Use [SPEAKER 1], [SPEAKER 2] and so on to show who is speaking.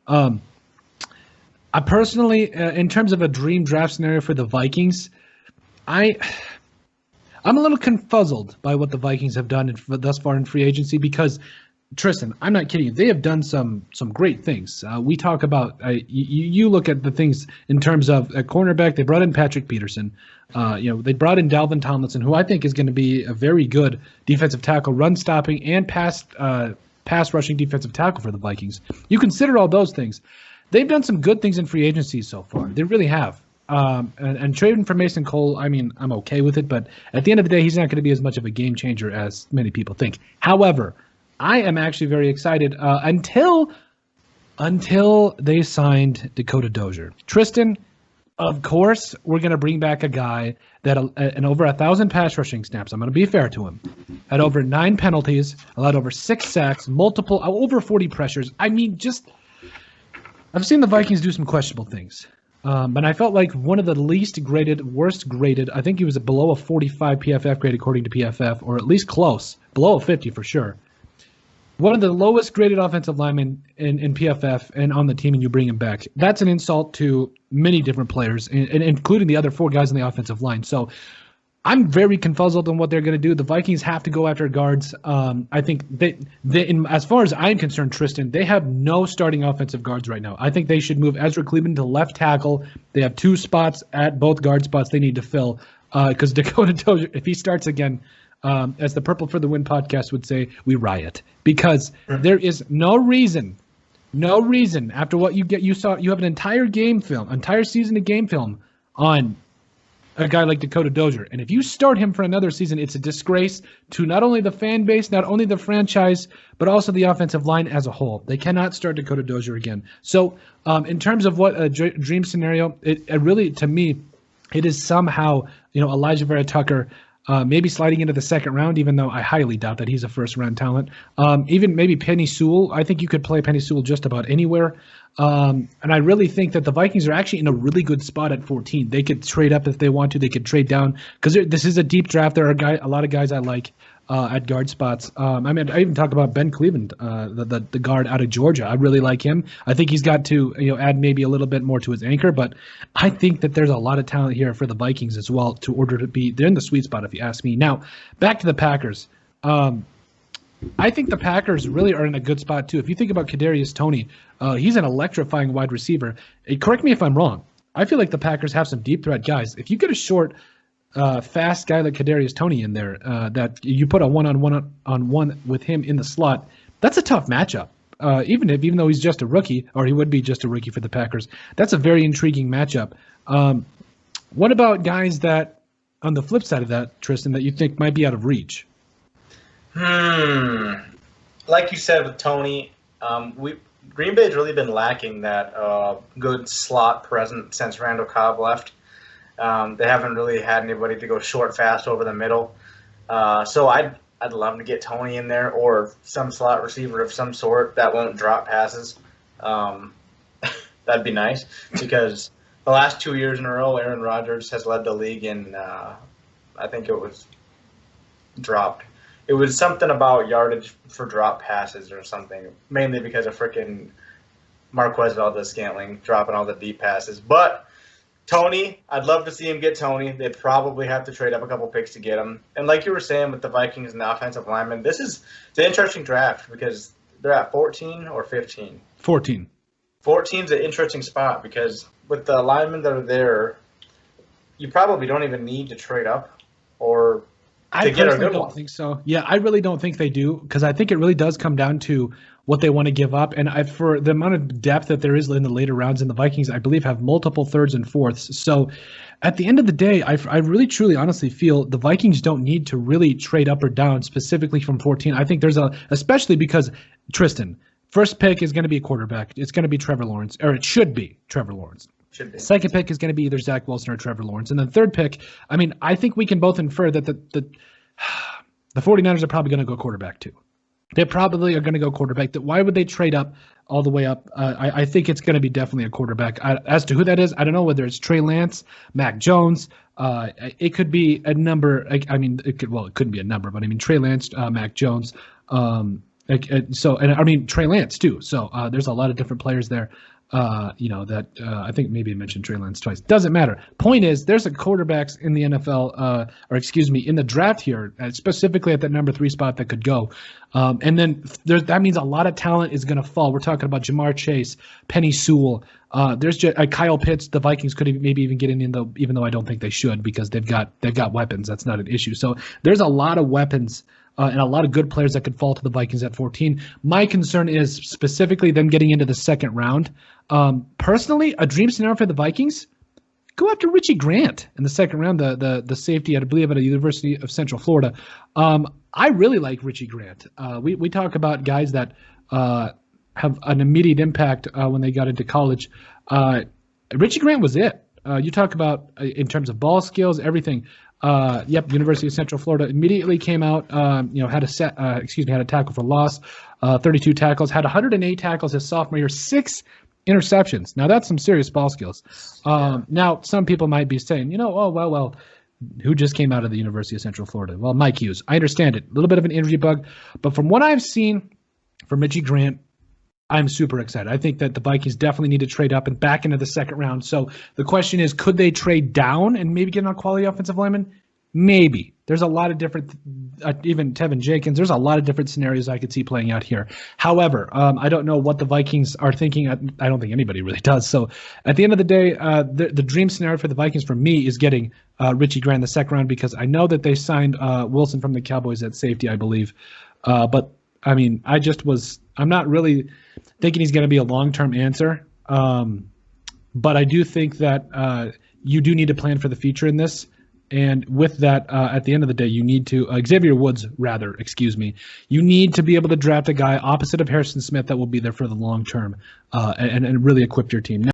[SPEAKER 1] I personally, in terms of a dream draft scenario for the Vikings, I'm a little confuzzled by what the Vikings have done thus far in free agency because, Tristan, I'm not kidding you. They have done some great things. We talk about you look at the things in terms of a cornerback. They brought in Patrick Peterson. They brought in Dalvin Tomlinson, who I think is going to be a very good defensive tackle, run stopping, and pass rushing defensive tackle for the Vikings. You consider all those things. They've done some good things in free agency so far. They really have. And trading for Mason Cole, I mean, I'm okay with it, but at the end of the day, he's not going to be as much of a game changer as many people think. However, I am actually very excited until they signed Dakota Dozier. Tristan, of course, we're going to bring back a guy that and over 1,000 pass rushing snaps. I'm going to be fair to him. Had over 9 penalties, allowed over 6 sacks, over 40 pressures. I mean, I've seen the Vikings do some questionable things. And I felt like one of the worst graded, I think he was below a 45 PFF grade according to PFF, or at least close, below a 50 for sure. One of the lowest graded offensive linemen in PFF and on the team, and you bring him back. That's an insult to many different players, including the other 4 guys on the offensive line. So I'm very confuzzled on what they're going to do. The Vikings have to go after guards. I think as far as I'm concerned, Tristan, they have no starting offensive guards right now. I think they should move Ezra Cleveland to left tackle. They have 2 spots at both guard spots they need to fill because Dakota Dozier, if he starts again, as the Purple for the Win podcast would say, we riot. Because there is no reason after what you have an entire season of game film on a guy like Dakota Dozier. And if you start him for another season, it's a disgrace to not only the fan base, not only the franchise, but also the offensive line as a whole. They cannot start Dakota Dozier again. So in terms of what a dream scenario, it really, to me, it is somehow, Elijah Vera Tucker maybe sliding into the second round, even though I highly doubt that he's a first-round talent. Even maybe Penny Sewell. I think you could play Penny Sewell just about anywhere. And I really think that the Vikings are actually in a really good spot at 14. They could trade up if they want to. They could trade down because this is a deep draft. There are a lot of guys I like at guard spots. I even talk about Ben Cleveland, the guard out of Georgia. I really like him. I think he's got to add maybe a little bit more to his anchor, but I think that there's a lot of talent here for the Vikings as well they're in the sweet spot if you ask me. Now, back to the Packers. I think the Packers really are in a good spot too. If you think about Kadarius Toney, he's an electrifying wide receiver. Correct me if I'm wrong. I feel like the Packers have some deep threat guys. If you get a short, fast guy like Kadarius Toney in there, that you put a one-on-one with him in the slot, that's a tough matchup. Even though he's just a rookie, or he would be just a rookie for the Packers, that's a very intriguing matchup. What about guys that, on the flip side of that, Tristan, that you think might be out of reach?
[SPEAKER 2] Like you said with Toney, Green Bay's really been lacking that good slot presence since Randall Cobb left. They haven't really had anybody to go short, fast over the middle. So I'd love to get Toney in there or some slot receiver of some sort that won't drop passes. That'd be nice because the last 2 years in a row, Aaron Rodgers has led the league in, I think it was dropped. It was something about yardage for drop passes or something, mainly because of frickin' Marquez Valdes-Scantling dropping all the deep passes. But Toney, I'd love to see him get Toney. They'd probably have to trade up a couple picks to get him. And like you were saying with the Vikings and the offensive linemen, it's an interesting draft because they're at 14 or 15?
[SPEAKER 1] 14.
[SPEAKER 2] 14's an interesting spot because with the linemen that are there, you probably don't even need to trade up or
[SPEAKER 1] I personally don't think so. Yeah, I really don't think they do because I think it really does come down to what they want to give up. And for the amount of depth that there is in the later rounds in the Vikings, I believe have multiple thirds and fourths. So at the end of the day, I really, truly, honestly feel the Vikings don't need to really trade up or down specifically from 14. I think especially because, Tristan, first pick is going to be a quarterback. It's going to be Trevor Lawrence, or it should be Trevor Lawrence. Second pick is going to be either Zach Wilson or Trevor Lawrence. And the third pick, I think we can both infer that the 49ers are probably going to go quarterback too. They probably are going to go quarterback. Why would they trade up all the way up? I think it's going to be definitely a quarterback. As to who that is, I don't know whether it's Trey Lance, Mac Jones. It could be a number. It couldn't be a number, but Trey Lance, Mac Jones. And I mean Trey Lance too. So there's a lot of different players there. That I think maybe I mentioned Trey Lance twice. Doesn't matter. Point is, there's a quarterbacks in the NFL, in the draft here, specifically at that number 3 spot that could go. And then that means a lot of talent is going to fall. We're talking about Jamar Chase, Penny Sewell. There's just Kyle Pitts. The Vikings could maybe even get in, even though I don't think they should, because they've got weapons. That's not an issue. So there's a lot of weapons. And a lot of good players that could fall to the Vikings at 14. My concern is specifically them getting into the second round. Personally, a dream scenario for the Vikings, go after Richie Grant in the second round, the safety, I believe, at the University of Central Florida. I really like Richie Grant. We talk about guys that have an immediate impact when they got into college. Richie Grant was it. You talk about in terms of ball skills, everything. University of Central Florida immediately came out. Had a tackle for loss, 32 tackles, had 108 tackles his sophomore year, 6 interceptions. Now that's some serious ball skills. Now some people might be saying, who just came out of the University of Central Florida? Well, Mike Hughes. I understand it, a little bit of an injury bug, but from what I've seen from Richie Grant, I'm super excited. I think that the Vikings definitely need to trade up and back into the second round. So the question is, could they trade down and maybe get on a quality offensive lineman? Maybe. There's a lot of different, even Tevin Jenkins, there's a lot of different scenarios I could see playing out here. However, I don't know what the Vikings are thinking. I don't think anybody really does. So at the end of the day, the dream scenario for the Vikings for me is getting Richie Grant in the second round, because I know that they signed Wilson from the Cowboys at safety, I believe. But I mean, I'm not really thinking he's going to be a long-term answer. But I do think that you do need to plan for the future in this. And with that, at the end of the day, you need to Xavier Woods, you need to be able to draft a guy opposite of Harrison Smith that will be there for the long term and really equip your team.